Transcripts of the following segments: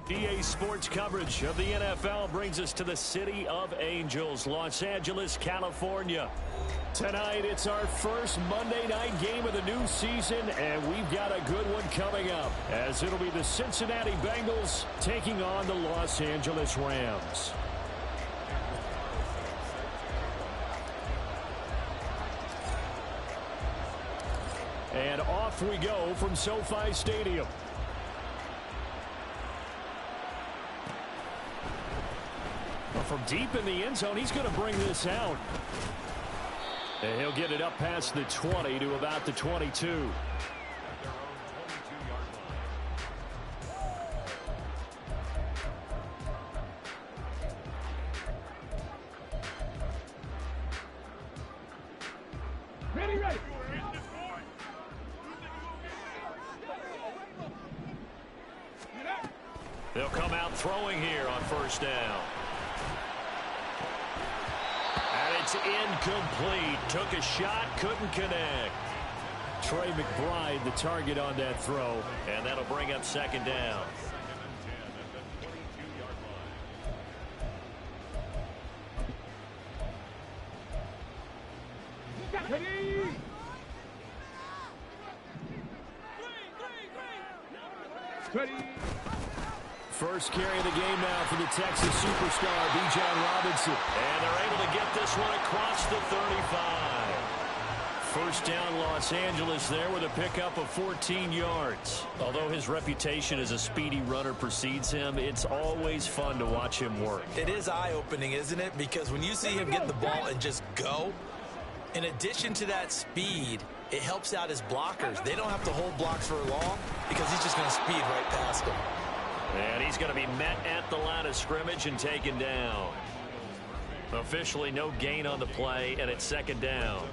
EA Sports coverage of the NFL brings us to the City of Angels, Los Angeles, California. Tonight, it's our first Monday night game of the new season, and we've got a good one coming up, as it'll be the Cincinnati Bengals taking on the Los Angeles Rams. And off we go from SoFi Stadium. From deep in the end zone, he's going to bring this out. And he'll get it up past the 20 to about the 22. Ready. They'll come out throwing here on first down. And it's incomplete. Took a shot, couldn't connect. Trey McBride, the target on that throw. And that'll bring up second down. Ready. First carry of the game now for the Texas superstar, Bijan Robinson. And they're able to get this one across the 35. First down, Los Angeles there with a pickup of 14 yards. Although his reputation as a speedy runner precedes him, it's always fun to watch him work. It is eye-opening, isn't it? Because when you see him get the ball and just go, in addition to that speed, it helps out his blockers. They don't have to hold blocks for long because he's just going to speed right past them. And he's going to be met at the line of scrimmage and taken down. Officially no gain on the play, and it's second down.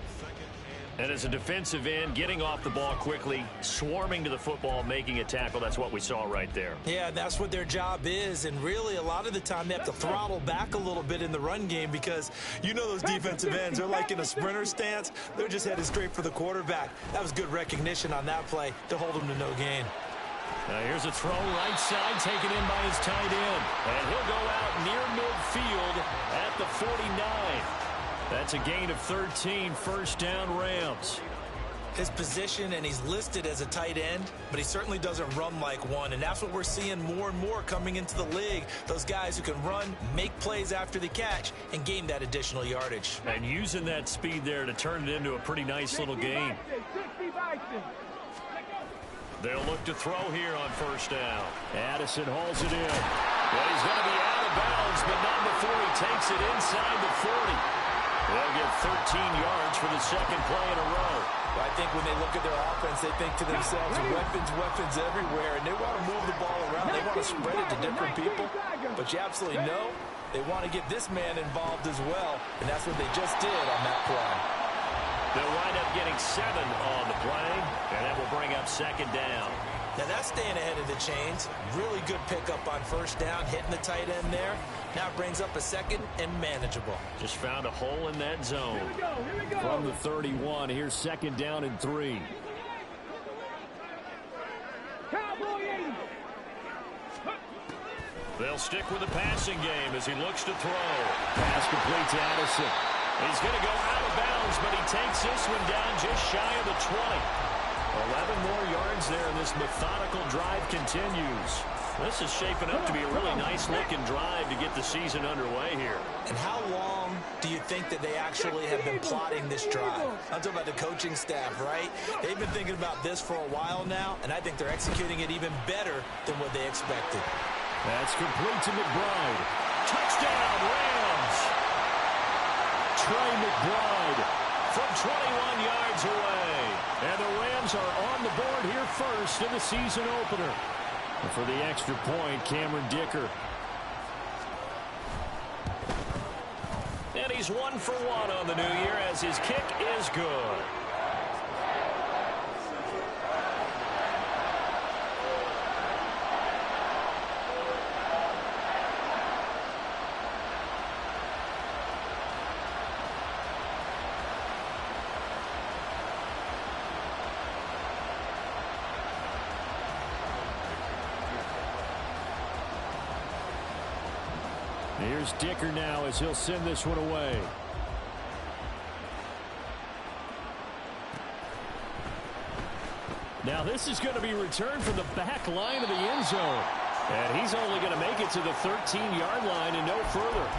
And as a defensive end, getting off the ball quickly, swarming to the football, making a tackle, that's what we saw right there. Yeah, that's what their job is, and really a lot of the time they have to throttle back a little bit in the run game because you know those defensive ends, they're like in a sprinter stance. They're just headed straight for the quarterback. That was good recognition on that play to hold him to no gain. Now here's a throw right side taken in by his tight end. And he'll go out near midfield at the 49. That's a gain of 13, first down Rams. His position, and he's listed as a tight end, but he certainly doesn't run like one, and that's what we're seeing more and more coming into the league. Those guys who can run, make plays after the catch, and gain that additional yardage. And using that speed there to turn it into a pretty nice little gain. They'll look to throw here on first down. Addison hauls it in. Well, he's going to be out of bounds, but not before he takes it inside the 40. They'll get 13 yards for the second play in a row. I think when they look at their offense, they think to themselves, weapons everywhere, and they want to move the ball around. They want to spread it to different people. But you absolutely know they want to get this man involved as well, and that's what they just did on that play. They'll wind up getting 7 on the play, and that will bring up second down. Now that's staying ahead of the chains. Really good pickup on first down, hitting the tight end there. Now it brings up a second and manageable. Just found a hole in that zone. Here we go. From the 31, here's second down and 3. They'll stick with the passing game as he looks to throw. Pass complete to Addison. He's going to go out of bounds, but he takes this one down just shy of the 20. 11 more yards there, and this methodical drive continues. This is shaping up to be a really nice-looking drive to get the season underway here. And how long do you think that they actually have been plotting this drive? I'm talking about the coaching staff, right? They've been thinking about this for a while now, and I think they're executing it even better than what they expected. That's complete to McBride. Touchdown, Rams! Trey McBride from 21 yards away. And the Rams are on the board here first in the season opener. And for the extra point, Cameron Dicker. And he's 1 for 1 on the new year as his kick is good. Here's Dicker now as he'll send this one away. Now this is going to be returned from the back line of the end zone. And he's only going to make it to the 13-yard line and no further.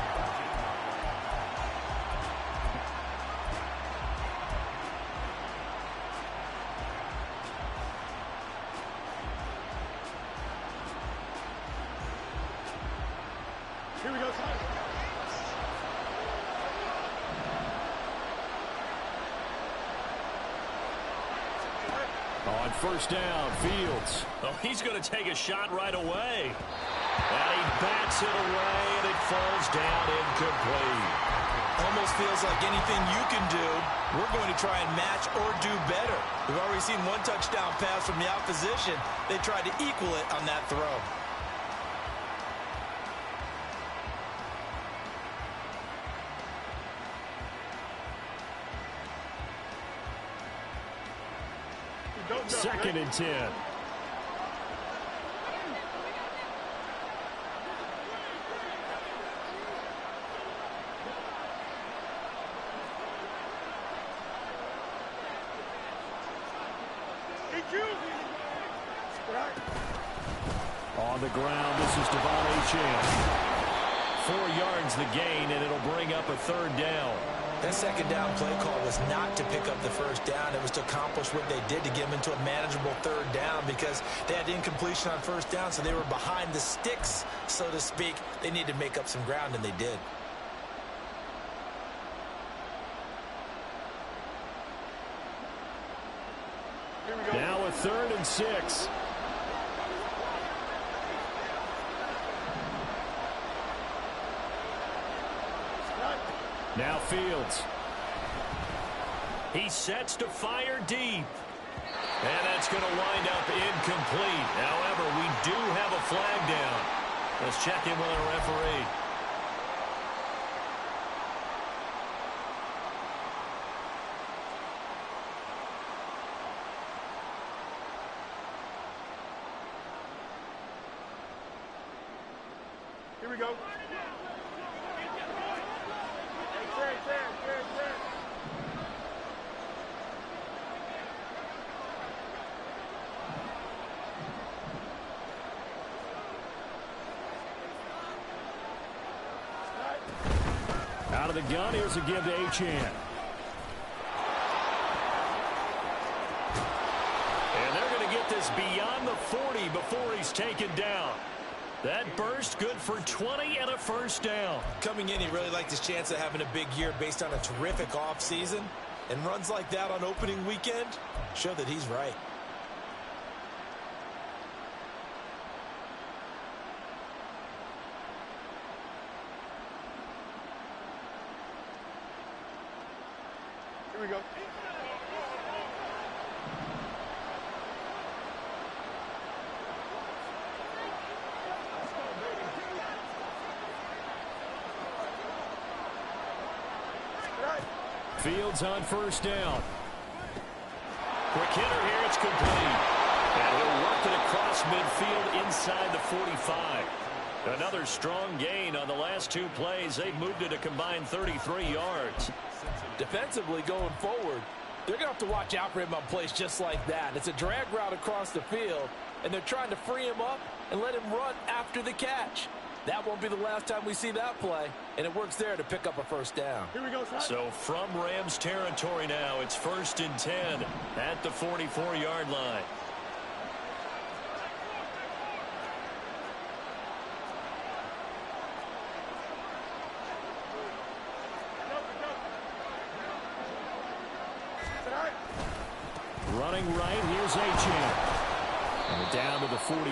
Here we go, son. On first down, Fields. Oh, he's going to take a shot right away. And he bats it away, and it falls down incomplete. Almost feels like anything you can do, we're going to try and match or do better. We've already seen one touchdown pass from the opposition. They tried to equal it on that throw. Second and 10. On the ground, this is Devon Achane. 4 yards the gain, and it'll bring up a third down. That second down play call was not to pick up the first down. It was to accomplish what they did to get them into a manageable third down because they had incompletion on first down, so they were behind the sticks, so to speak. They needed to make up some ground, and they did. Now a 3rd and 6. Now Fields. He sets to fire deep. And that's going to wind up incomplete. However, we do have a flag down. Let's check in with our referee. Here we go. Out of the gun, here's a give to Achane. And they're going to get this beyond the 40 before he's taken down. That burst good for 20 and a first down. Coming in, he really liked his chance of having a big year based on a terrific offseason. And runs like that on opening weekend show that he's right. Here we go. Fields on first down. Quick hitter here, it's complete. And he'll work it across midfield inside the 45. Another strong gain on the last 2 plays. They've moved it a combined 33 yards. Defensively going forward, they're going to have to watch out for him on plays just like that. It's a drag route across the field, and they're trying to free him up and let him run after the catch. That won't be the last time we see that play, and it works there to pick up a first down. Here we go, son. So from Rams territory now, it's 1st and 10 at the 44-yard line. Running right, here's Achane. And down to the 41.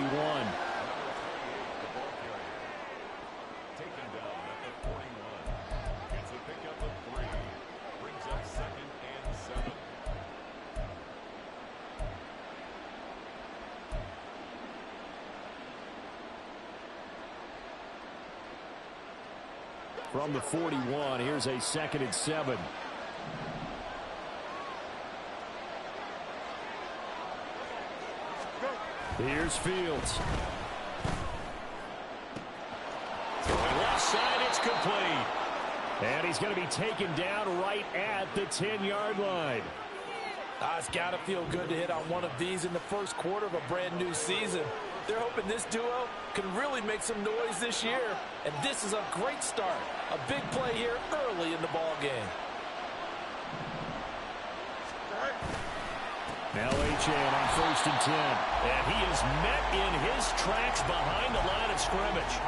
Taken down at the 41. It's a pickup of 3. Brings up 2nd and 7. From the 41, here's a 2nd and 7. Here's Fields. Left side, complete. And he's going to be taken down right at the 10-yard line. It's got to feel good to hit on one of these in the first quarter of a brand new season. They're hoping this duo can really make some noise this year, and this is a great start. A big play here early in the ball game. Now Achane on 1st and 10. And he is met in his tracks behind the line of scrimmage.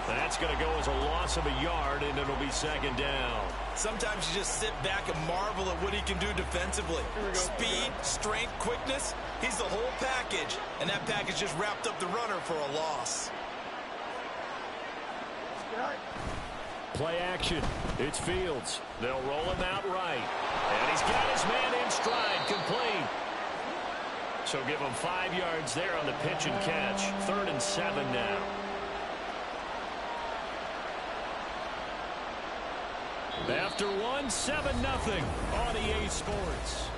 That's going to go as a loss of a yard, and it'll be 2nd down. Sometimes you just sit back and marvel at what he can do defensively. Speed, strength, quickness. He's the whole package, and that package just wrapped up the runner for a loss. Play action. It's Fields. They'll roll him out right. And he's got his man in stride, complete. So give him 5 yards there on the pitch and catch. 3rd and 7 now. After 1, 7-0 on EA Sports.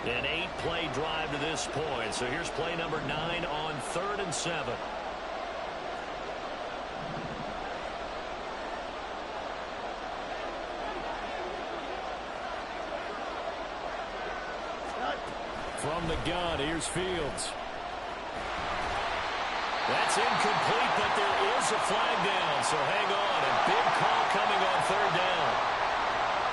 An 8-play drive to this point. So here's play number 9 on 3rd and 7. From the gun, here's Fields. That's incomplete, but there is a flag down, so hang on. A big call coming on 3rd down.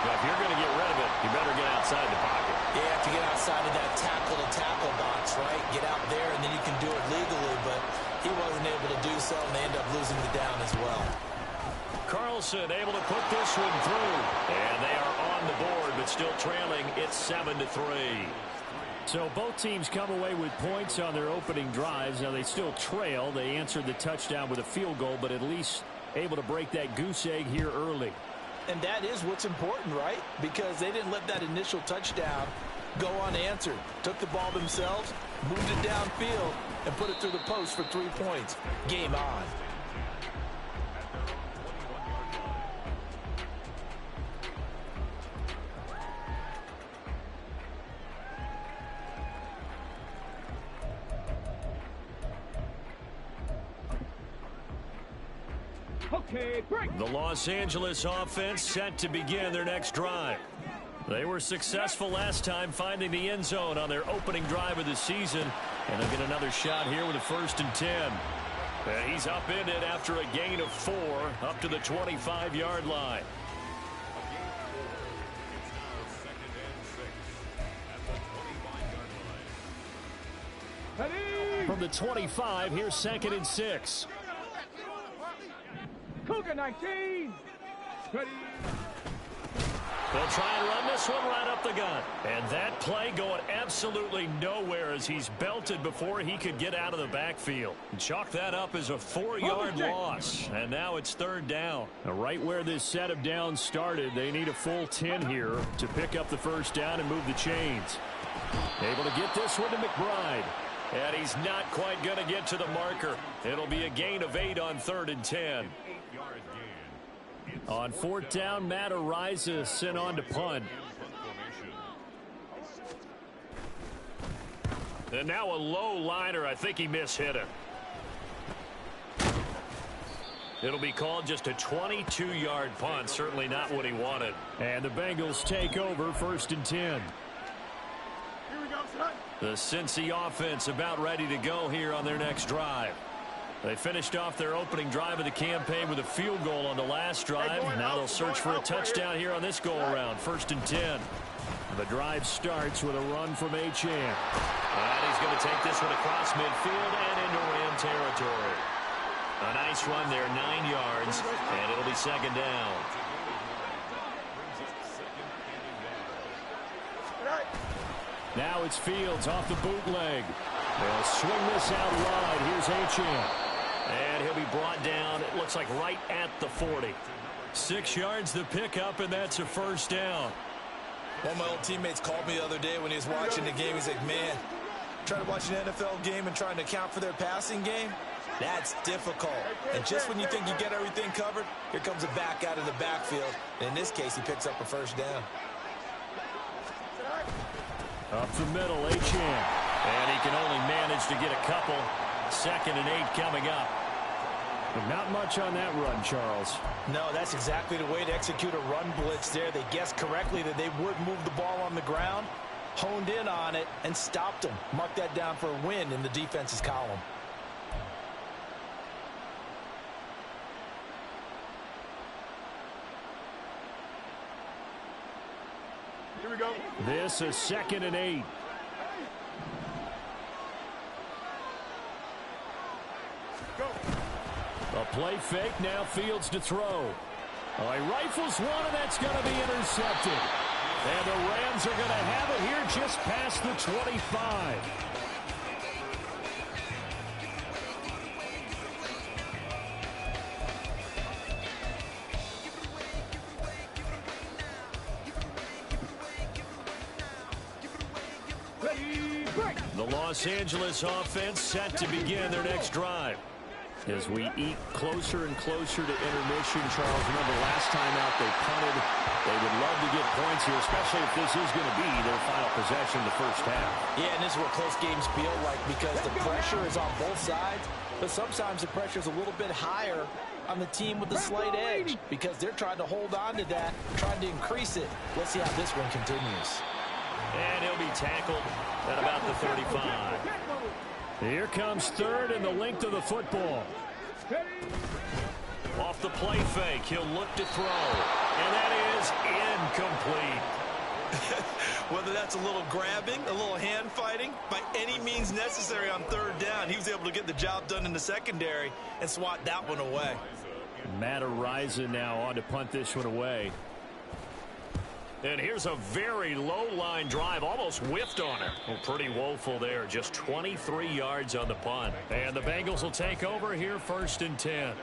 Now, if you're going to get rid of it, you better get outside the pocket. You have to get outside of that tackle-to-tackle box, right? Get out there, and then you can do it legally, but he wasn't able to do so, and they end up losing the down as well. Carlson able to put this one through. And they are on the board, but still trailing. It's 7-3. So both teams come away with points on their opening drives. Now they still trail. They answered the touchdown with a field goal, but at least able to break that goose egg here early. And that is what's important, right? Because they didn't let that initial touchdown go unanswered. Took the ball themselves, moved it downfield, and put it through the post for 3 points. Game on. The Los Angeles offense set to begin their next drive. They were successful last time finding the end zone on their opening drive of the season. And they'll get another shot here with a 1st and 10. And he's upended after a gain of 4 up to the 25-yard line. From the 25, here's 2nd and 6. Cougar 19. Ready. They'll try and run this one right up the gut. And that play going absolutely nowhere as he's belted before he could get out of the backfield. Chalk that up as a 4-yard loss. And now it's 3rd down. Now right where this set of downs started, they need a full 10 here to pick up the 1st down and move the chains. Able to get this one to McBride. And he's not quite going to get to the marker. It'll be a gain of 8 on 3rd and 10. On 4th down, Matt Araiza sent on to punt. And now a low liner. I think he mishit it. It'll be called just a 22-yard punt. Certainly not what he wanted. And the Bengals take over 1st and 10. Here we go, son. The Cincy offense about ready to go here on their next drive. They finished off their opening drive of the campaign with a field goal on the last drive. Now they'll search for a touchdown here on this go-around. 1st and 10. The drive starts with a run from Achane. And he's going to take this one across midfield and into Ram territory. A nice run there, 9 yards, and it'll be 2nd down. Now it's Fields off the bootleg. They'll swing this out wide. Here's Achane. And he'll be brought down, it looks like right at the 40. 6 yards the pickup, and that's a 1st down. One of my old teammates called me the other day when he was watching the game. He's like, man, Trying to watch an NFL game and trying to account for their passing game? That's difficult. And just when you think you get everything covered, here comes a back out of the backfield. And in this case, he picks up a first down. Up the middle, Achane. And he can only manage to get a couple. 2nd and 8 coming up. But not much on that run, Charles. No, that's exactly the way to execute a run blitz there. They guessed correctly that they would move the ball on the ground, honed in on it, and stopped them. Mark that down for a win in the defense's column. Here we go. This is 2nd and 8. Go. A play fake, now Fields to throw. Oh, he rifles one, and that's going to be intercepted. And the Rams are going to have it here just past the 25. Ready, break. The Los Angeles offense set to begin their next drive. As we eat closer and closer to intermission, Charles, remember last time out they punted. They would love to get points here, especially if this is going to be their final possession the first half. Yeah, and this is what close games feel like because the pressure is on both sides, but sometimes the pressure is a little bit higher on the team with the slight edge because they're trying to hold on to that, trying to increase it. Let's see how this one continues. And he'll be tackled at about the 35. Here comes 3rd and the length of the football. Off the play fake, he'll look to throw. And that is incomplete. Whether that's a little grabbing, a little hand fighting, by any means necessary on 3rd down, he was able to get the job done in the secondary and swat that one away. Matt Araiza now on to punt this one away. And here's a very low-line drive, almost whiffed on it. Well, pretty woeful there, just 23 yards on the punt. And the Bengals will take over here 1st and 10.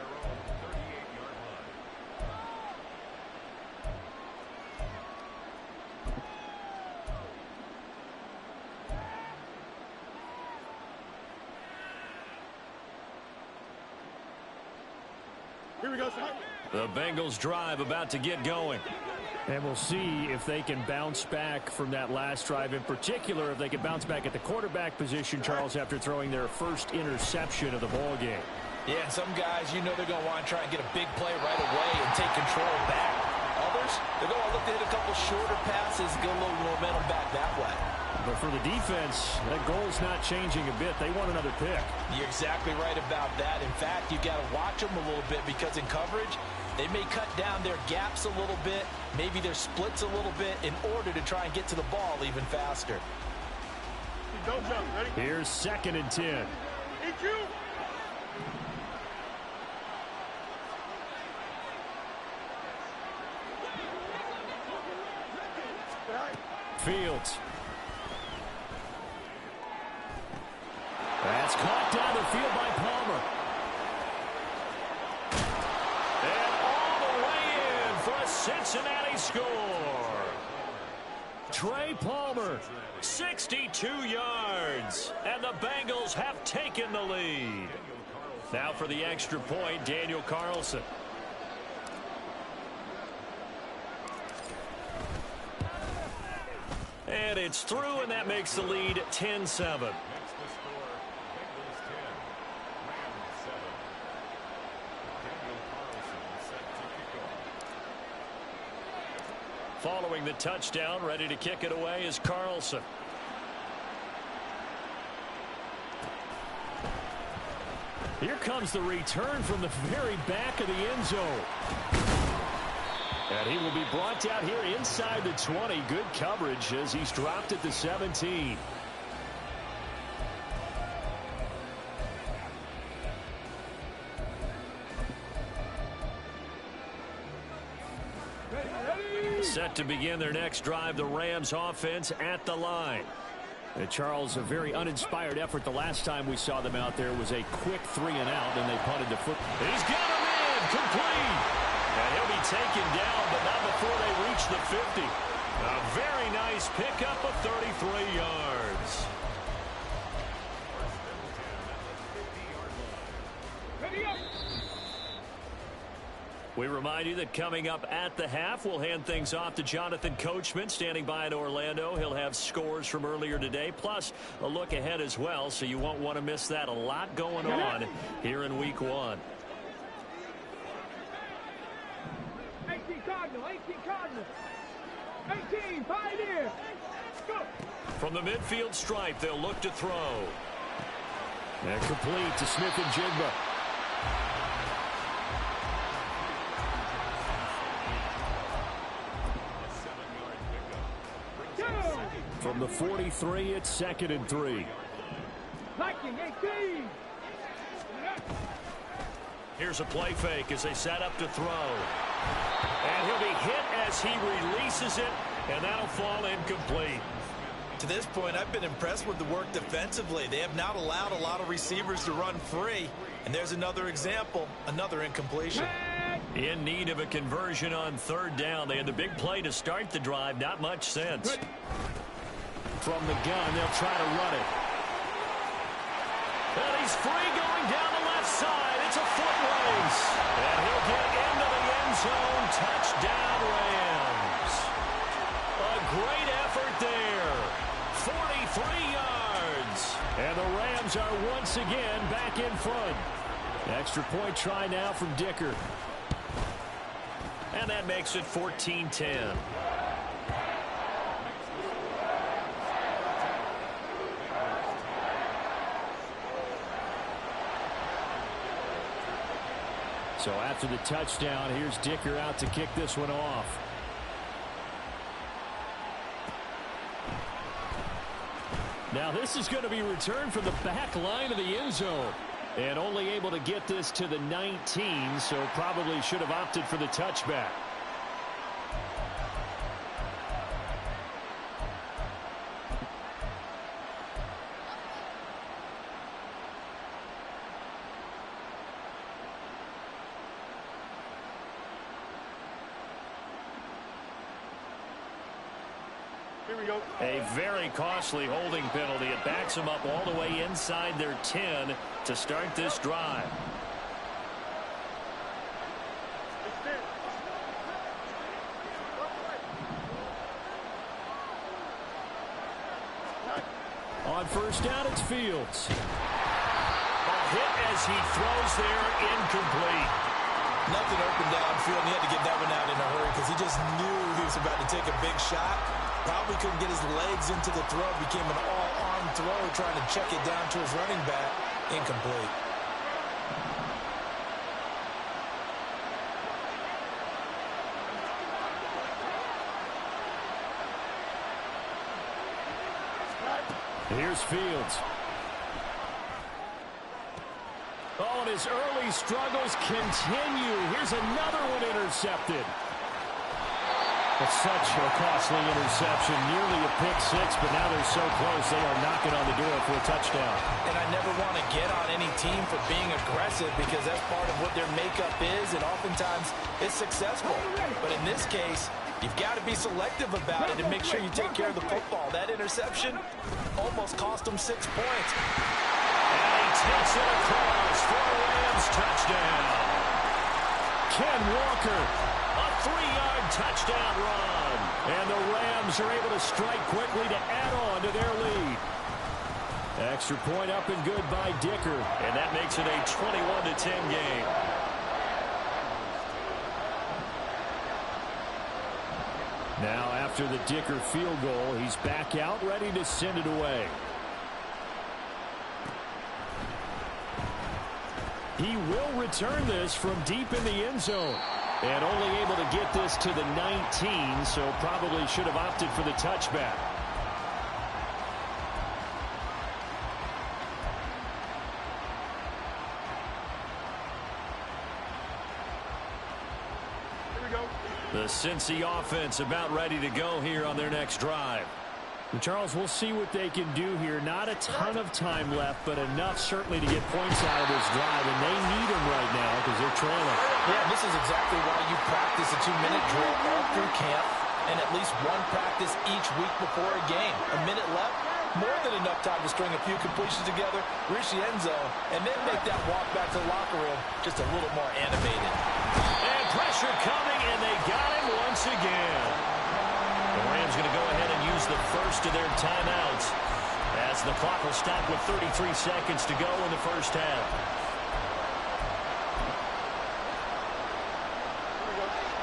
Here we go, son. The Bengals drive about to get going. And we'll see if they can bounce back from that last drive. In particular, if they can bounce back at the quarterback position, Charles, after throwing their first interception of the ball game. Yeah, and some guys, you know they're going to want to try and get a big play right away and take control back. Others, they're going to look to hit a couple shorter passes, get a little momentum back that way. But for the defense, that goal's not changing a bit. They want another pick. You're exactly right about that. In fact, you got to watch them a little bit because in coverage, they may cut down their gaps a little bit, maybe their splits a little bit in order to try and get to the ball even faster. Don't jump. Ready? Here's 2nd and 10. Eat you. Fields. That's caught down the field by Palmer. And all the way in for a Cincinnati score. Trey Palmer, 62 yards. And the Bengals have taken the lead. Now for the extra point, Daniel Carlson. And it's through, and that makes the lead 10-7. Next to score, Bengals 10, Rams 7. Daniel Carlson set to kick off. Following the touchdown, ready to kick it away is Carlson. Here comes the return from the very back of the end zone. And he will be brought down here inside the 20. Good coverage as he's dropped at the 17. Set to begin their next drive, the Rams offense at the line. Charles, a very uninspired effort the last time we saw them out there was a quick 3 and out, and they punted the football. He's got him in, complete. And he'll be taken down, but not before they reach the 50. A very nice pickup of 33 yards. We remind you that coming up at the half, we'll hand things off to Jonathan Coachman, standing by in Orlando. He'll have scores from earlier today, plus a look ahead as well, so you won't want to miss that. A lot going on here in Week 1. 18 Cardinal, 18 Cardinal. 18, Pioneer. Go. From the midfield stripe, they'll look to throw. And complete to Smith and Jigba. From the 43, it's 2nd and 3. Viking, 18. Here's a play fake as they set up to throw. And he'll be hit as he releases it, and that'll fall incomplete. To this point, I've been impressed with the work defensively. They have not allowed a lot of receivers to run free. And there's another example, another incompletion. In need of a conversion on 3rd down. They had the big play to start the drive. Not much sense. From the gun, they'll try to run it. And he's free going down the left side. It's a foot race. And he'll get into the end zone. Touchdown, Rams. A great effort there. 43 yards. And the Rams are once again back in front. Extra point try now from Dicker. And that makes it 14-10. So after the touchdown, here's Dicker out to kick this one off. Now this is going to be returned from the back line of the end zone. And only able to get this to the 19, so probably should have opted for the touchback. Here we go. A very costly holding penalty. It backs them up all the way inside their 10 to start this drive. On 1st down, it's Fields. A hit as he throws there, incomplete. Nothing open downfield, and he had to get that one out in a hurry because he just knew he was about to take a big shot. Probably couldn't get his legs into the throw. Became an all-arm throw, trying to check it down to his running back. Incomplete. Here's Fields. Oh, and his early struggles continue. Here's another one intercepted. It's such a costly interception, nearly a pick six, but now they're so close they are knocking on the door for a touchdown. And I never want to get on any team for being aggressive because that's part of what their makeup is, and oftentimes it's successful. But in this case, you've got to be selective about it and make sure you take care of the football. That interception almost cost them 6 points. And he takes it across for a Rams touchdown. Ken Walker, a 3-yard touchdown run. And the Rams are able to strike quickly to add on to their lead. Extra point up and good by Dicker. And that makes it a 21-10 game. Now after the Dicker field goal, he's back out ready to send it away. He will return this from deep in the end zone. And only able to get this to the 19, so probably should have opted for the touchback. Here we go. The Cincy offense about ready to go here on their next drive. And Charles, we'll see what they can do here. Not a ton of time left, but enough certainly to get points out of this drive, and they need them right now because they're trailing. Yeah, this is exactly why you practice a 2-minute drill all through camp and at least one practice each week before a game. A minute left, more than enough time to string a few completions together, reach the end zone, and then make that walk back to the locker room just a little more animated. And pressure coming, and they got him once again. The Rams going to go ahead and use the first of their timeouts as the clock will stop with 33 seconds to go in the first half.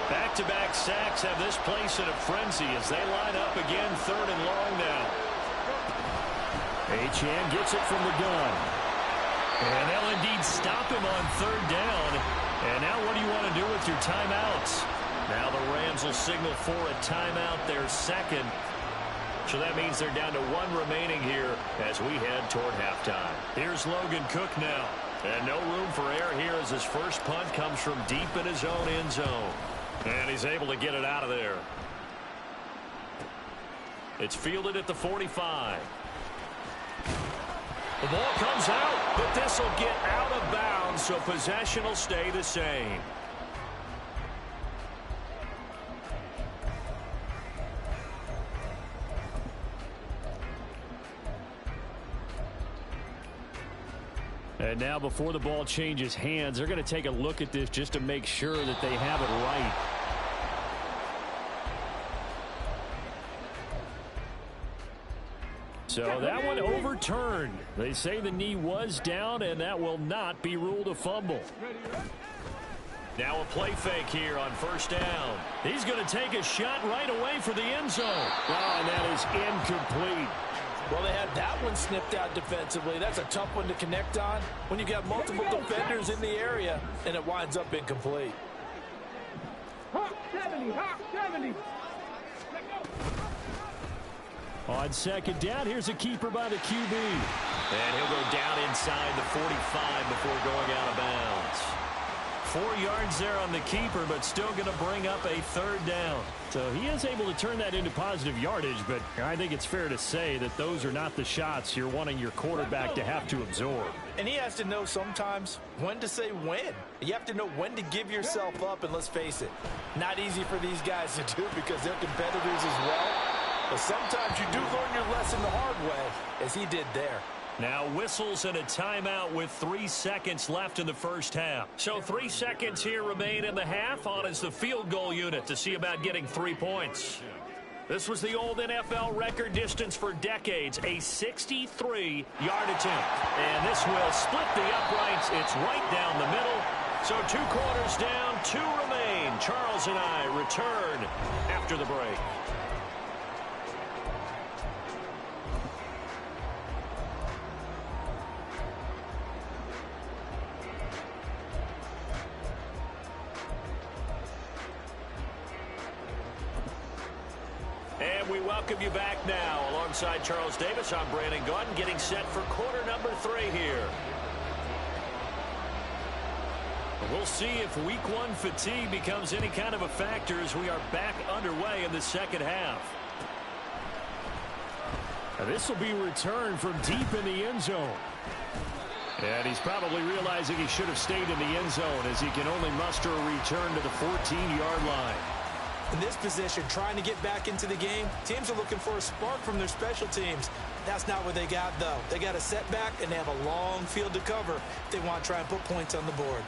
Back-to-back sacks have this place in a frenzy as they line up again, 3rd and long now. Achane gets it from the gun. And they'll indeed stop him on 3rd down. And now what do you want to do with your timeouts? Now the Rams will signal for a timeout, their second. So that means they're down to 1 remaining here as we head toward halftime. Here's Logan Cook now. And no room for error here as his first punt comes from deep in his own end zone. And he's able to get it out of there. It's fielded at the 45. The ball comes out, but this will get out of bounds, so possession will stay the same. And now before the ball changes hands, they're going to take a look at this just to make sure that they have it right. So that one overturned. They say the knee was down, and that will not be ruled a fumble. Now a play fake here on 1st down. He's going to take a shot right away for the end zone. Oh, and that is incomplete. Well, they had that one snipped out defensively. That's a tough one to connect on when you've got multiple defenders in the area, and it winds up incomplete. Hawk 70, Hawk 70. On 2nd down, here's a keeper by the QB. And he'll go down inside the 45 before going out of bounds. 4 yards there on the keeper, but still going to bring up a 3rd down. So he is able to turn that into positive yardage, but I think it's fair to say that those are not the shots you're wanting your quarterback to have to absorb. And he has to know sometimes when to say when. You have to know when to give yourself up, and let's face it, not easy for these guys to do because they're competitors as well. But sometimes you do learn your lesson the hard way, as he did there. Now whistles and a timeout with 3 seconds left in the first half. So 3 seconds here remain in the half. On is the field goal unit to see about getting 3 points. This was the old NFL record distance for decades, a 63-yard attempt. And this will split the uprights. It's right down the middle. So 2 quarters down, 2 remain. Charles and I return after the break. And we welcome you back now. Alongside Charles Davis, I'm Brandon Gaudin, getting set for quarter number 3 here. We'll see if week 1 fatigue becomes any kind of a factor as we are back underway in the second half. Now this will be returned from deep in the end zone. And he's probably realizing he should have stayed in the end zone as he can only muster a return to the 14-yard line. In this position, trying to get back into the game, teams are looking for a spark from their special teams. That's not what they got, though. They got a setback, and they have a long field to cover if they want to try and put points on the board.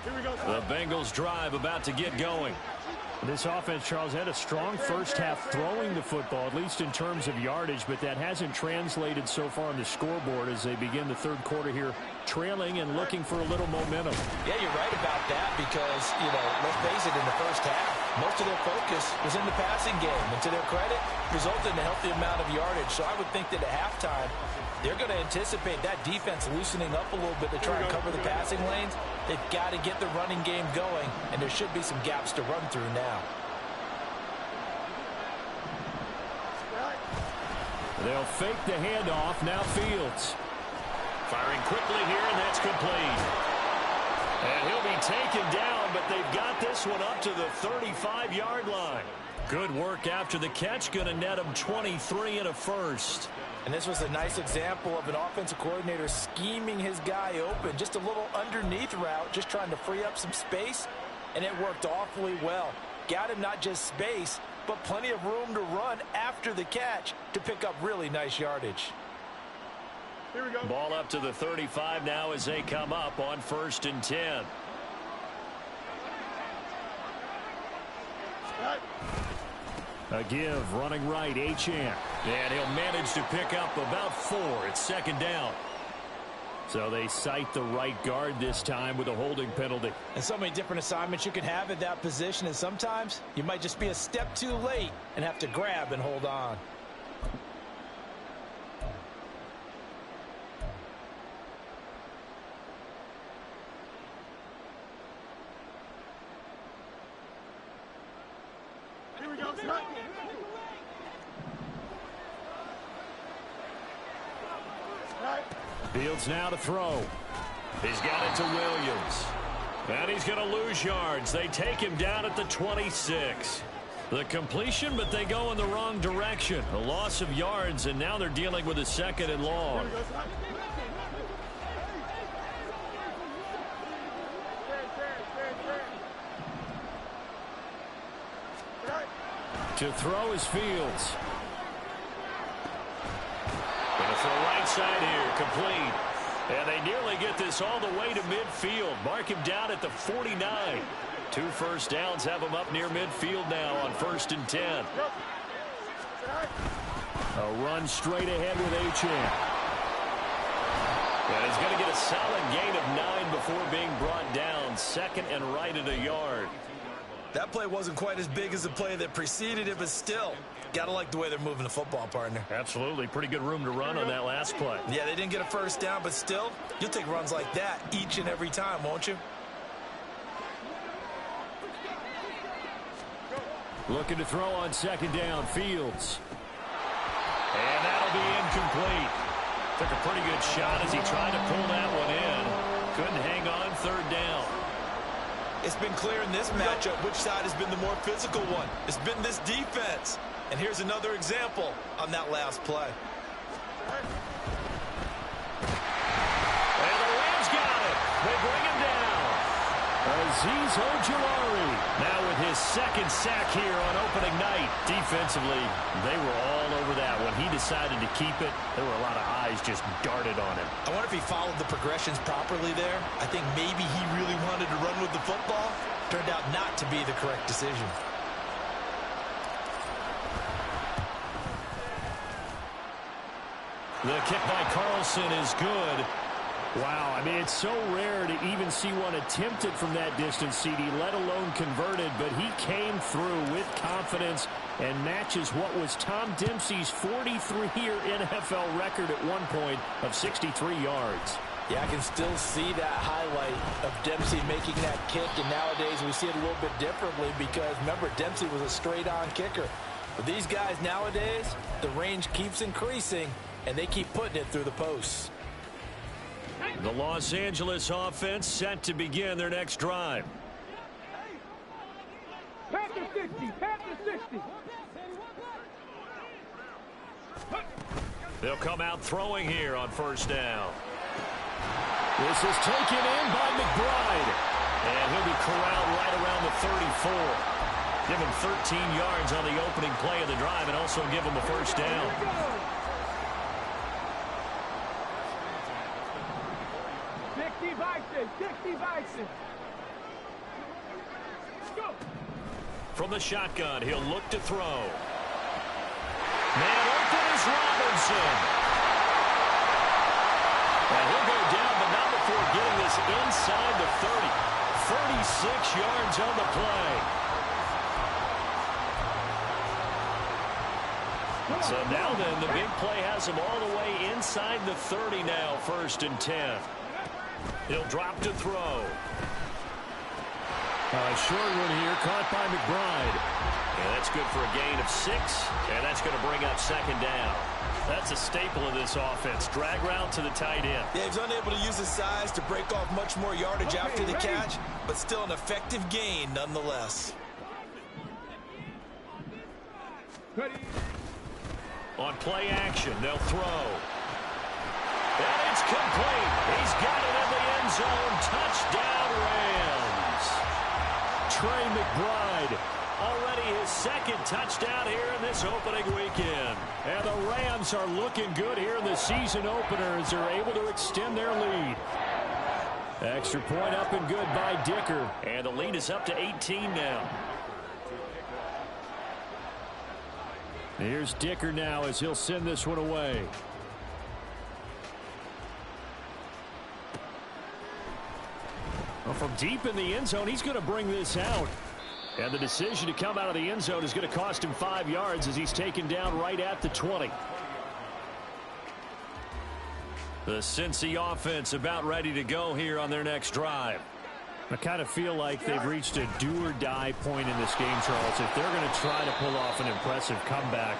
Here we go. The Bengals drive about to get going. This offense, Charles, had a strong first half throwing the football, at least in terms of yardage, but that hasn't translated so far on the scoreboard as they begin the 3rd quarter here, trailing and looking for a little momentum. Yeah, you're right about that because, let's face it, in the first half, most of their focus was in the passing game. And to their credit, resulted in a healthy amount of yardage. So I would think that at halftime, they're going to anticipate that defense loosening up a little bit to try and cover the passing lanes. They've got to get the running game going, and there should be some gaps to run through now. They'll fake the handoff. Now Fields. Firing quickly here, and that's complete. And he'll be taken down, but they've got this one up to the 35-yard line. Good work after the catch. Going to net him 23 and a first. And this was a nice example of an offensive coordinator scheming his guy open. Just a little underneath route, just trying to free up some space, and it worked awfully well. Got him not just space, but plenty of room to run after the catch to pick up really nice yardage. Here we go. Ball up to the 35 now as they come up on 1st and 10. A give, running right, Achane. And he'll manage to pick up about 4. It's 2nd down. So they cite the right guard this time with a holding penalty. And so many different assignments you can have at that position, and sometimes you might just be a step too late and have to grab and hold on. Here we go. Fields now to throw. He's got it to Williams. And he's going to lose yards. They take him down at the 26. The completion, but they go in the wrong direction. A loss of yards, and now they're dealing with a 2nd and long. To throw is Fields. Going to throw right side here, complete. And they nearly get this all the way to midfield. Mark him down at the 49. 2 first downs have him up near midfield now on 1st and 10. A run straight ahead with Achane. And he's going to get a solid gain of 9 before being brought down. 2nd and right at a yard. That play wasn't quite as big as the play that preceded it, but still, got to like the way they're moving the football, partner. Absolutely. Pretty good room to run on that last play. Yeah, they didn't get a first down, but still, you'll take runs like that each and every time, won't you? Looking to throw on 2nd down, Fields. And that'll be incomplete. Took a pretty good shot as he tried to pull that one in. Couldn't hang on 3rd down. It's been clear in this matchup which side has been the more physical one. It's been this defense. And here's another example on that last play. And the Rams got it. They bring him down. Azeez Ojulari now with his 2nd sack here on opening night. Defensively, they were all over that. When he decided to keep it, there were a lot of eyes just darted on him. I wonder if he followed the progressions properly there. I think maybe he really wanted to run with the football. Turned out not to be the correct decision. The kick by Carlson is good. Wow, I mean, it's so rare to even see one attempted from that distance, CD, let alone converted, but he came through with confidence and matches what was Tom Dempsey's 43-year NFL record at one point of 63 yards. Yeah, I can still see that highlight of Dempsey making that kick, and nowadays we see it a little bit differently because, remember, Dempsey was a straight-on kicker. But these guys nowadays, the range keeps increasing, and they keep putting it through the posts. The Los Angeles offense set to begin their next drive. Panther 60, Panther 60. They'll come out throwing here on 1st down. This is taken in by McBride. And he'll be corralled right around the 34. Give him 13 yards on the opening play of the drive and also give him a 1st down. 60 Bison. Go. From the shotgun, he'll look to throw. Man open is Robinson. And he'll go down, but not before getting this inside the 30. 36 yards on the play. So now then, the big play has him all the way inside the 30 now, 1st and 10. He'll drop to throw. A short one here, caught by McBride. And that's good for a gain of 6, and that's going to bring up 2nd down. That's a staple of this offense. Drag route to the tight end. Yeah, he's unable to use his size to break off much more yardage after the catch, but still an effective gain nonetheless. On play action, they'll throw. And it's complete. He's got it in the end zone. Touchdown, Rams. Trey McBride Already his second touchdown here in this opening weekend. And the Rams are looking good here in the season opener as they're able to extend their lead. Extra point up and good by Dicker. And the lead is up to 18 now. Here's Dicker now as he'll send this one away. Well, from deep in the end zone, he's going to bring this out. And the decision to come out of the end zone is going to cost him 5 yards as he's taken down right at the 20. The Cincy offense about ready to go here on their next drive. I kind of feel like they've reached a do-or-die point in this game, Charles. If they're going to try to pull off an impressive comeback,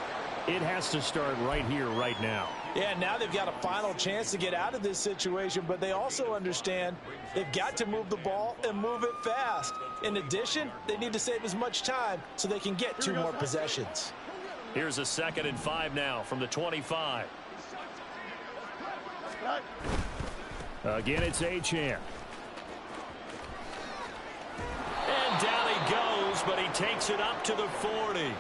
it has to start right here, right now. Yeah, now they've got a final chance to get out of this situation, but they also understand they've got to move the ball and move it fast. In addition, they need to save as much time so they can get 2 more possessions. Here's a 2nd and 5 now from the 25. Again, it's Achane. And down he goes, but he takes it up to the 40.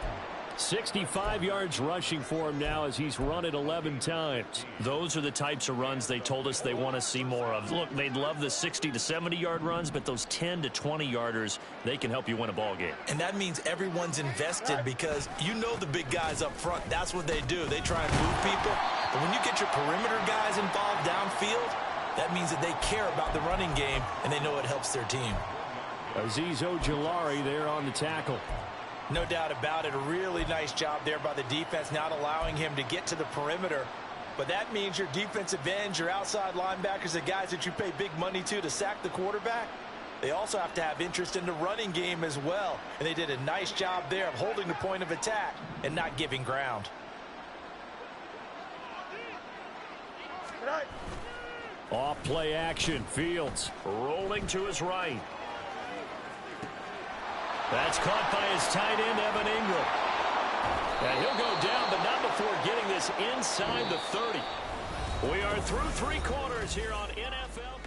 65 yards rushing for him now as he's run it 11 times. Those are the types of runs they told us they want to see more of. Look, they'd love the 60 to 70-yard runs, but those 10 to 20-yarders, they can help you win a ball game. And that means everyone's invested because you know the big guys up front. That's what they do. They try and move people. But when you get your perimeter guys involved downfield, that means that they care about the running game, and they know it helps their team. Azeez Ojulari there on the tackle. No doubt about it. A really nice job there by the defense, not allowing him to get to the perimeter. But that means your defensive ends, your outside linebackers, the guys that you pay big money to sack the quarterback, they also have to have interest in the running game as well. And they did a nice job there of holding the point of attack and not giving ground. Off play action. Fields rolling to his right. That's caught by his tight end, Evan Ingram. And he'll go down, but not before getting this inside the 30. We are through 3 quarters here on NFL.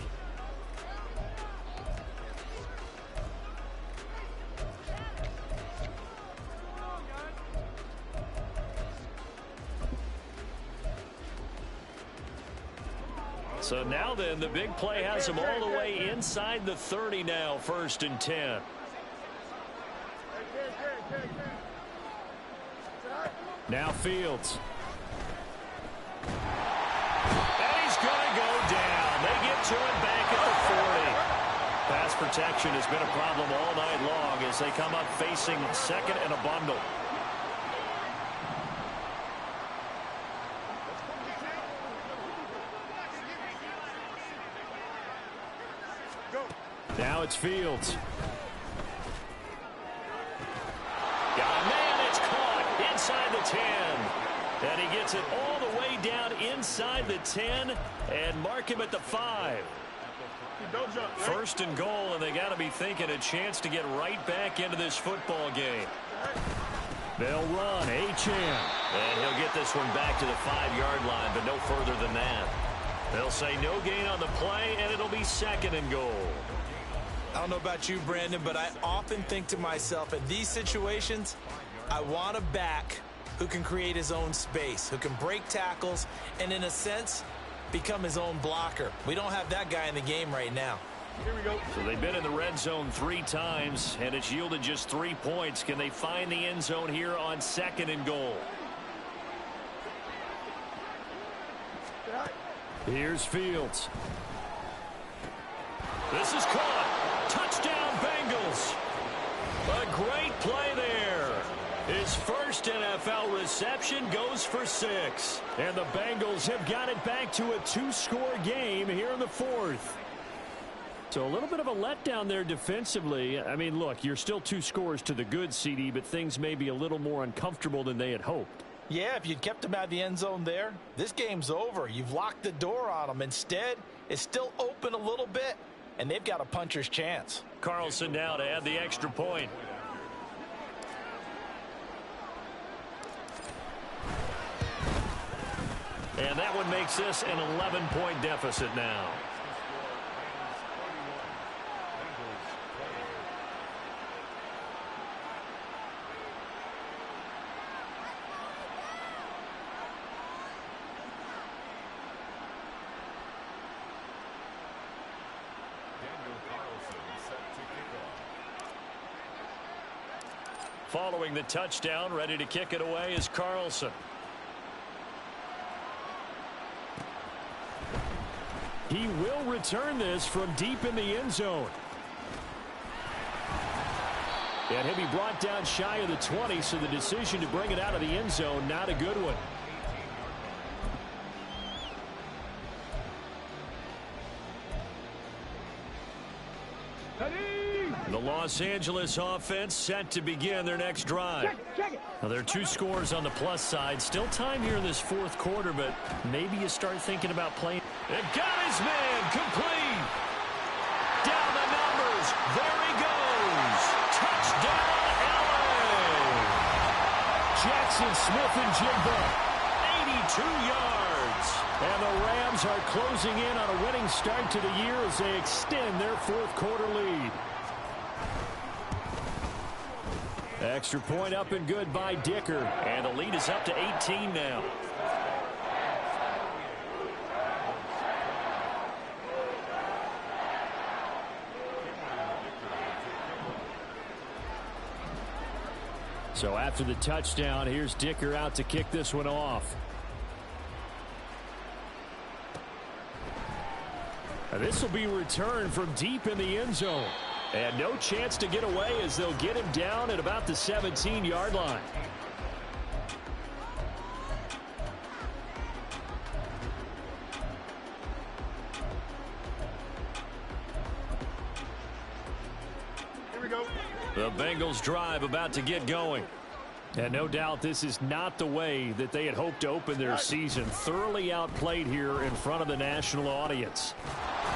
So now then, the big play has him all the way inside the 30 now, 1st and 10. Now Fields. And he's going to go down. They get to him back at the 40. Pass protection has been a problem all night long as they come up facing 2nd and a bundle. Now it's Fields. Got a man, it's caught inside the 10. And he gets it all the way down inside the 10 and mark him at the 5. 1st and goal, and they got to be thinking a chance to get right back into this football game. They'll run, Achane. And he'll get this one back to the 5-yard line, but no further than that. They'll say no gain on the play, and it'll be 2nd and goal. I don't know about you, Brandon, but I often think to myself, in these situations, I want a back who can create his own space, who can break tackles, and in a sense, become his own blocker. We don't have that guy in the game right now. Here we go. So they've been in the red zone 3 times, and it's yielded just 3 points. Can they find the end zone here on 2nd and goal? Here's Fields. This is caught. Touchdown, Bengals. A great play there. His first NFL reception goes for 6. And the Bengals have got it back to a 2-score game here in the 4th. So a little bit of a letdown there defensively. I mean, look, you're still 2 scores to the good, CD, but things may be a little more uncomfortable than they had hoped. Yeah, if you'd kept him out of the end zone there, this game's over. You've locked the door on him. Instead, it's still open a little bit, and they've got a puncher's chance. Carlson now to add the extra point. And that one makes this an 11-point deficit now. following the touchdown. Ready to kick it away is Carlson. He will return this from deep in the end zone. And he'll be brought down shy of the 20, so the decision to bring it out of the end zone, not a good one. The Los Angeles offense set to begin their next drive. Now, there are 2 scores on the plus side. Still time here in this fourth quarter, but maybe you start thinking about playing. It got his man complete. Down the numbers. There he goes. Touchdown, LA. Jackson Smith-Njigba, 82 yards. And the Rams are closing in on a winning start to the year as they extend their fourth quarter lead. Extra point up and good by Dicker. And the lead is up to 18 now. So after the touchdown, here's Dicker out to kick this one off. This will be returned from deep in the end zone. And no chance to get away as they'll get him down at about the 17-yard line. Here we go. The Bengals drive about to get going. And no doubt this is not the way that they had hoped to open their season. Thoroughly outplayed here in front of the national audience.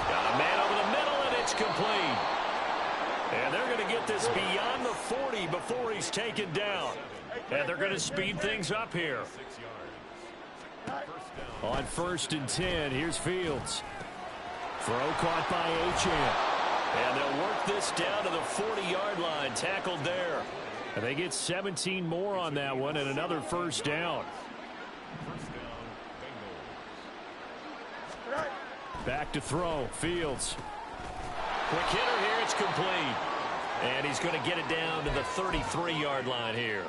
Got a man over the middle, and it's complete. And they're going to get this beyond the 40 before he's taken down. And they're going to speed things up here. On 1st and 10, here's Fields. Throw caught by Achane. And they'll work this down to the 40-yard line. Tackled there. And they get 17 more on that one and another first down. Back to throw. Fields. Quick hitter here. It's complete. And he's going to get it down to the 33-yard line here.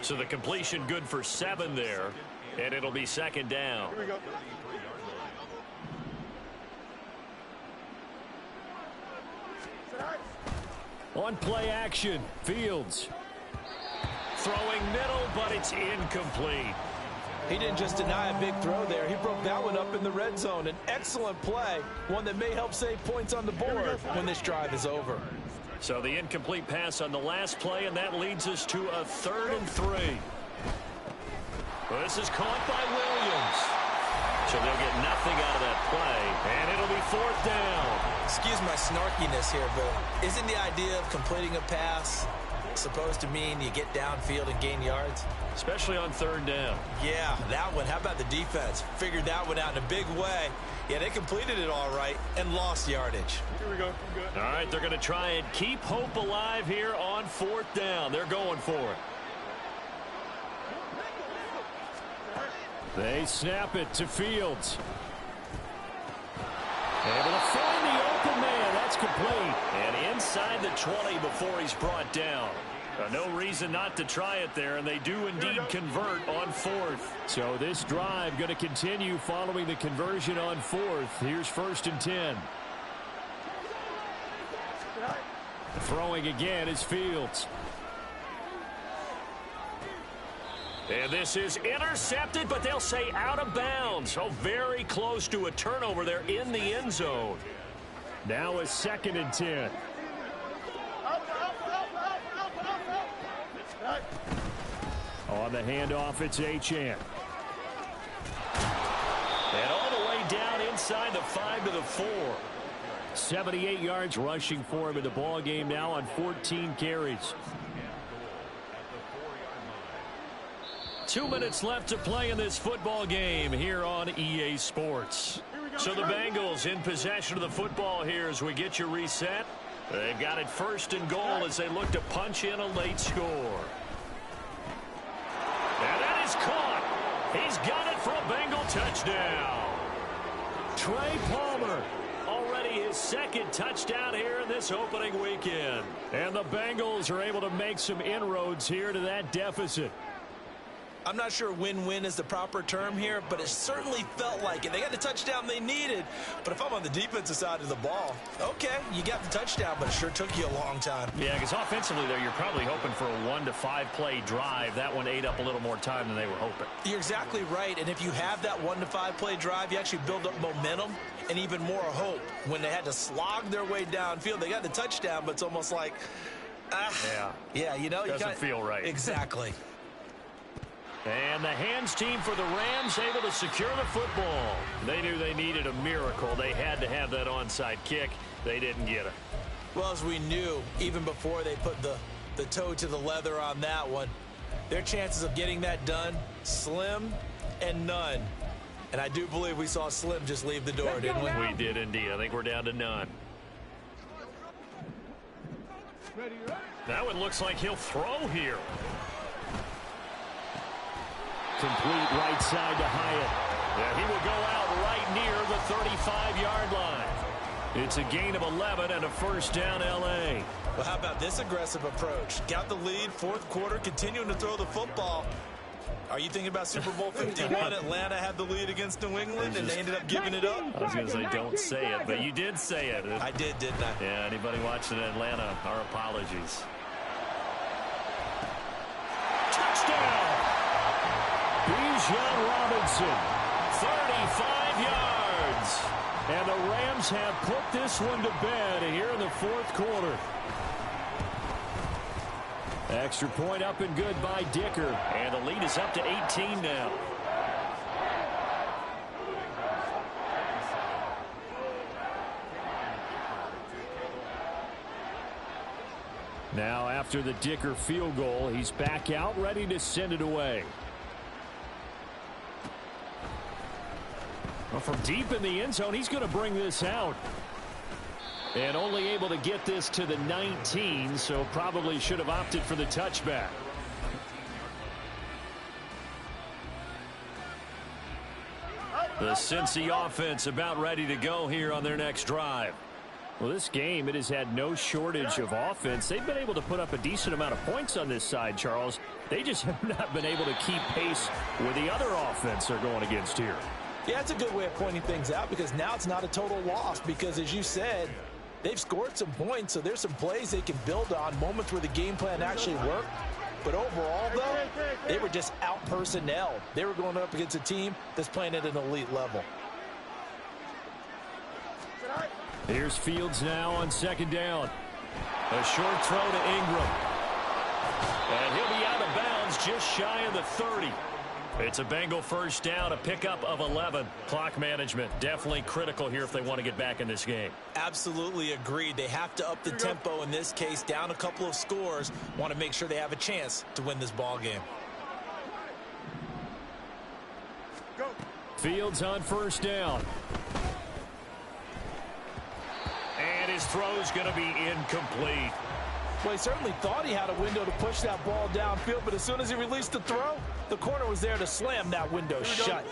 So the completion good for 7 there. And it'll be second down. Here we go. On play action, Fields. Throwing middle, but it's incomplete. He didn't just deny a big throw there. He broke that one up in the red zone. An excellent play, one that may help save points on the board when this drive is over. So the incomplete pass on the last play, and that leads us to a 3rd and 3. Well, this is caught by Williams. So they'll get nothing out of that play, and it'll be 4th down. Excuse my snarkiness here, but isn't the idea of completing a pass supposed to mean you get downfield and gain yards? Especially on 3rd down. Yeah, that one. How about the defense? Figured that one out in a big way. Yeah, they completed it all right and lost yardage. Here we go. Good. All right, they're going to try and keep hope alive here on 4th down. They're going for it. They snap it to Fields. Able to find the open man. That's complete. And inside the 20 before he's brought down. No reason not to try it there, and they do indeed convert on 4th. So this drive going to continue following the conversion on 4th. Here's 1st and 10. Throwing again is Fields. And this is intercepted, but they'll say out of bounds. So very close to a turnover there in the end zone. Now a 2nd and 10. On the handoff, it's Achane. And all the way down inside the 5 to the 4. 78 yards rushing for him in the ball game now on 14 carries. 2 minutes left to play in this football game here on EA Sports. So the Bengals in possession of the football here as we get you reset. They've got it 1st and goal as they look to punch in a late score. And that is caught. He's got it for a Bengal touchdown. Trey Palmer already his second touchdown here in this opening weekend. And the Bengals are able to make some inroads here to that deficit. I'm not sure win-win is the proper term here, but it certainly felt like it. They got the touchdown they needed, but if I'm on the defensive side of the ball, okay, you got the touchdown, but it sure took you a long time. Yeah, because offensively there, you're probably hoping for a 1 to 5 play drive. That one ate up a little more time than they were hoping. You're exactly right, and if you have that 1 to 5 play drive, you actually build up momentum and even more hope. When they had to slog their way downfield, they got the touchdown, but it's almost like, yeah, you know, doesn't feel right. Exactly. And the hands team for the Rams able to secure the football. They knew they needed a miracle. They had to have that onside kick. They didn't get it. Well, as we knew, even before they put the toe to the leather on that one, their chances of getting that done, slim and none. And I do believe we saw Slim just leave the door, didn't we? We did indeed. I think we're down to none. That one looks like he'll throw here. Complete right side to Hyatt. Yeah, he will go out right near the 35-yard line. It's a gain of 11 and a first down, L.A. Well, how about this aggressive approach? Got the lead, fourth quarter, continuing to throw the football. Are you thinking about Super Bowl 51? Atlanta had the lead against New England, and they ended up giving it up? I was going to say, don't say it, but you did say it. I did, didn't I? Yeah, anybody watching Atlanta, our apologies. Touchdown! Bijan Robinson, 35 yards. And the Rams have put this one to bed here in the fourth quarter. Extra point up and good by Dicker. And the lead is up to 18 now. Now after the Dicker field goal, he's back out ready to send it away. Well, from deep in the end zone, he's going to bring this out. And only able to get this to the 19, so probably should have opted for the touchback. The Cincy offense about ready to go here on their next drive. Well, this game, it has had no shortage of offense. They've been able to put up a decent amount of points on this side, Charles. They just have not been able to keep pace with the other offense they're going against here. Yeah, it's a good way of pointing things out because now it's not a total loss because, as you said, they've scored some points, so there's some plays they can build on, moments where the game plan actually worked. But overall, though, they were just out-personnel. They were going up against a team that's playing at an elite level. Here's Fields now on second down. A short throw to Ingram. And he'll be out of bounds just shy of the 30. It's a Bengal first down, a pickup of 11. Clock management definitely critical here if they want to get back in this game. Absolutely agreed. They have to up the tempo in this case, down a couple of scores. Want to make sure they have a chance to win this ball game. Go. Fields on first down. And his throw's going to be incomplete. Well, he certainly thought he had a window to push that ball downfield, but as soon as he released the throw, the corner was there to slam that window shut.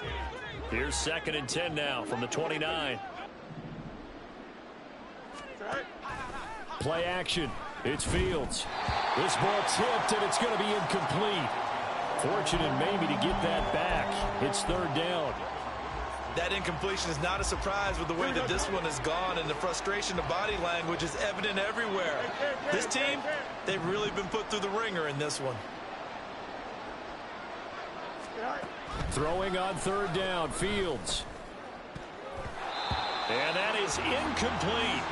Here's second and 10 now from the 29. Play action. It's Fields. This ball tipped, and it's going to be incomplete. Fortunate maybe to get that back. It's third down. That incompletion is not a surprise with the way that this one has gone, and the frustration of body language is evident everywhere. This team, they've really been put through the ringer in this one. Throwing on third down, Fields. And that is incomplete.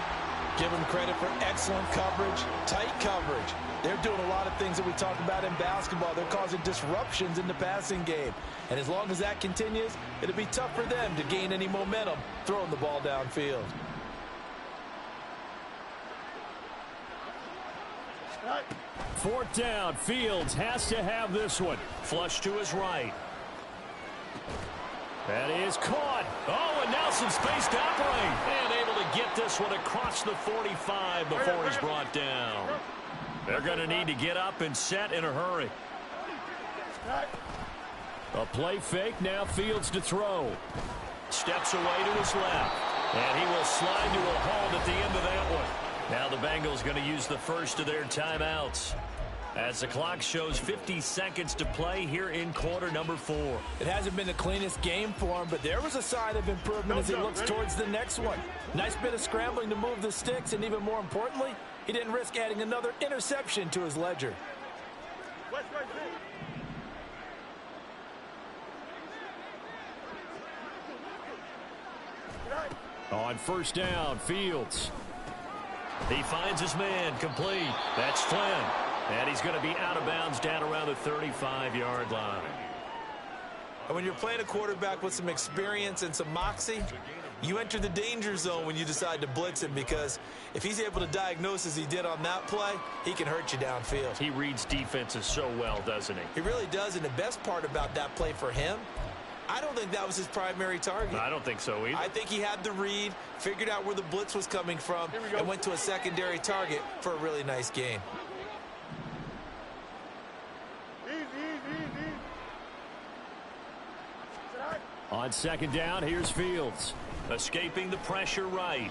Give them credit for excellent coverage, tight coverage. They're doing a lot of things that we talk about in basketball. They're causing disruptions in the passing game. And as long as that continues, it'll be tough for them to gain any momentum throwing the ball downfield. Fourth down, Fields has to have this one. Flush to his right. That is caught. Oh, and now some space to operate. And able to get this one across the 45 before he's brought down. They're going to need to get up and set in a hurry. A play fake, now Fields to throw. Steps away to his left. And he will slide to a halt at the end of that one. Now the Bengals going to use the first of their timeouts, as the clock shows 50 seconds to play here in quarter number 4. It hasn't been the cleanest game for him, but there was a sign of improvement as he looks towards the next one. Nice bit of scrambling to move the sticks, and even more importantly, he didn't risk adding another interception to his ledger. On first down, Fields. He finds his man, complete. That's Flynn. And he's going to be out of bounds down around the 35-yard line. And when you're playing a quarterback with some experience and some moxie, you enter the danger zone when you decide to blitz him, because if he's able to diagnose as he did on that play, he can hurt you downfield. He reads defenses so well, doesn't he? He really does, and the best part about that play for him, I don't think that was his primary target. I don't think so either. I think he had the read, figured out where the blitz was coming from, and went to a secondary target for a really nice gain. On second down, here's Fields. Escaping the pressure right.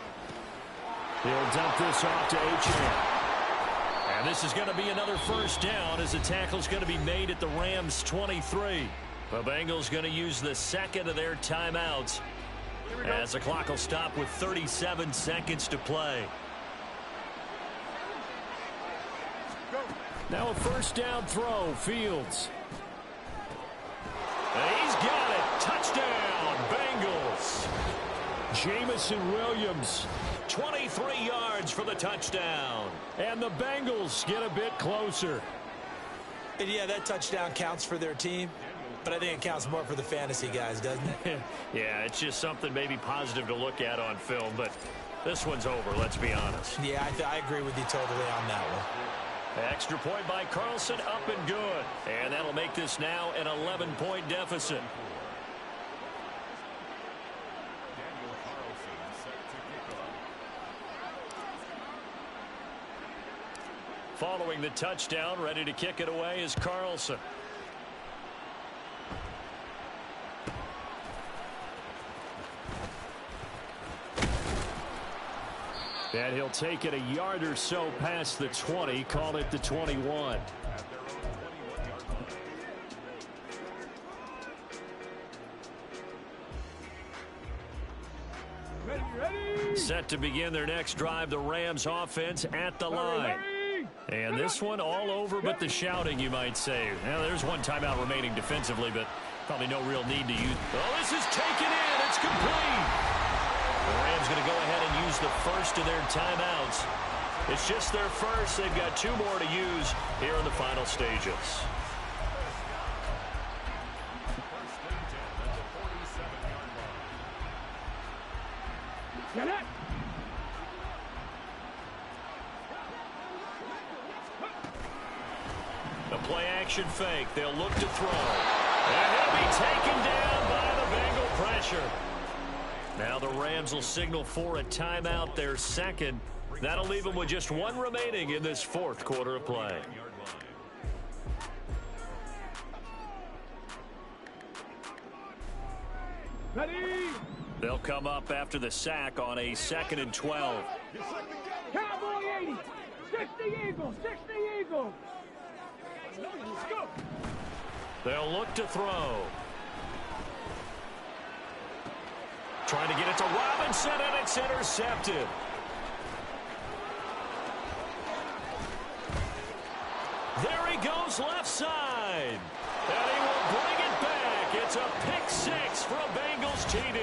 He'll dump this off to Achane. And this is going to be another first down, as the tackle's going to be made at the Rams' 23. The Bengals going to use the second of their timeouts, as the clock will stop with 37 seconds to play. Now a first down throw, Fields. And he's got it. Touchdown, Bengals. Jamison Williams, 23 yards for the touchdown. And the Bengals get a bit closer. And yeah, that touchdown counts for their team, but I think it counts more for the fantasy guys, doesn't it? Yeah, it's just something maybe positive to look at on film, but this one's over, let's be honest. Yeah, I agree with you totally on that one. Extra point by Carlson, up and good. And that'll make this now an 11-point deficit. Daniel Carlson set to kick off. Following the touchdown, ready to kick it away is Carlson. And he'll take it a yard or so past the 20, call it the 21. Set to begin their next drive, the Rams offense at the line. And this one all over but the shouting, you might say. Now, there's one timeout remaining defensively, but probably no real need to use. Oh, this is taken in. It's complete. The Rams going to go ahead and use the first of their timeouts. It's just their first. They've got 2 more to use here in the final stages. First and 10 at the 47-yard line. Get it! A play-action fake. They'll look to throw. And he'll be taken down by the Bengal pressure. Now the Rams will signal for a timeout, their second. That'll leave them with just 1 remaining in this 4th quarter of play. Ready! They'll come up after the sack on a 2nd and 12. Cowboy 80! 60 Eagles! 60 Eagles! Let's go! They'll look to throw. Trying to get it to Robinson, and it's intercepted. There he goes, left side. And he will bring it back. It's a pick 6 for a Bengals TD.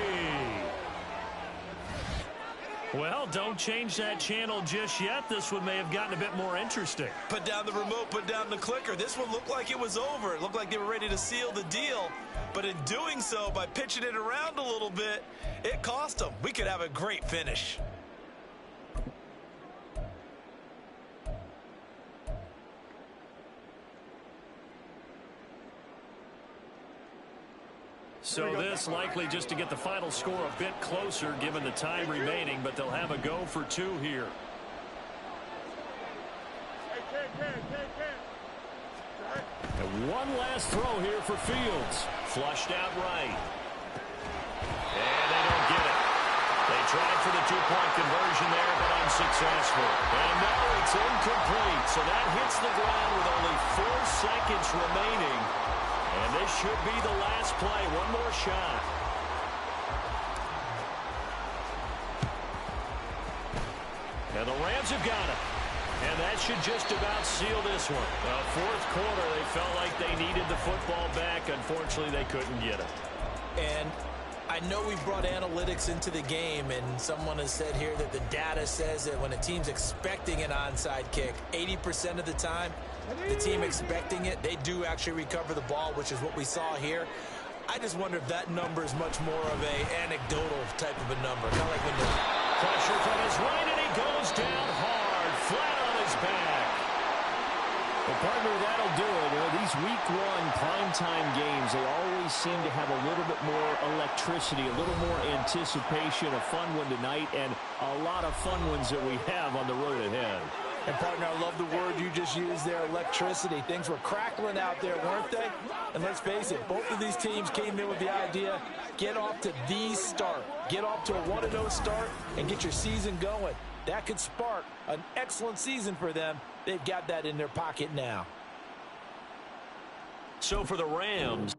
Well, don't change that channel just yet. This one may have gotten a bit more interesting. Put down the remote, put down the clicker. This one looked like it was over. It looked like they were ready to seal the deal. But in doing so, by pitching it around a little bit, it cost them. We could have a great finish. So this likely just to get the final score a bit closer given the time remaining, but they'll have a go for 2 here. And one last throw here for Fields. Flushed out right. And they don't get it. They try conversion there, but unsuccessful. And now it's incomplete. So that hits the ground with only 4 seconds remaining. And this should be the last play. One more shot. And the Rams have got it. And that should just about seal this one. Fourth quarter, they felt like they needed the football back. Unfortunately, they couldn't get it. And I know we brought analytics into the game, and someone has said here that the data says that when a team's expecting an onside kick, 80% of the time, the team expecting it, they do actually recover the ball, which is what we saw here. I just wonder if that number is much more of a anecdotal type of a number. Kind of like when the pressure from his right, and he goes down hard, flat on his back. Well, partner, that'll do it. These week one primetime games, they always seem to have a little bit more electricity, a little more anticipation, a fun one tonight, and a lot of fun ones that we have on the road ahead. And, partner, I love the word you just used there, electricity. Things were crackling out there, weren't they? And let's face it, both of these teams came in with the idea, get off to the start. Get off to a 1-0 start and get your season going. That could spark an excellent season for them. They've got that in their pocket now. So for the Rams,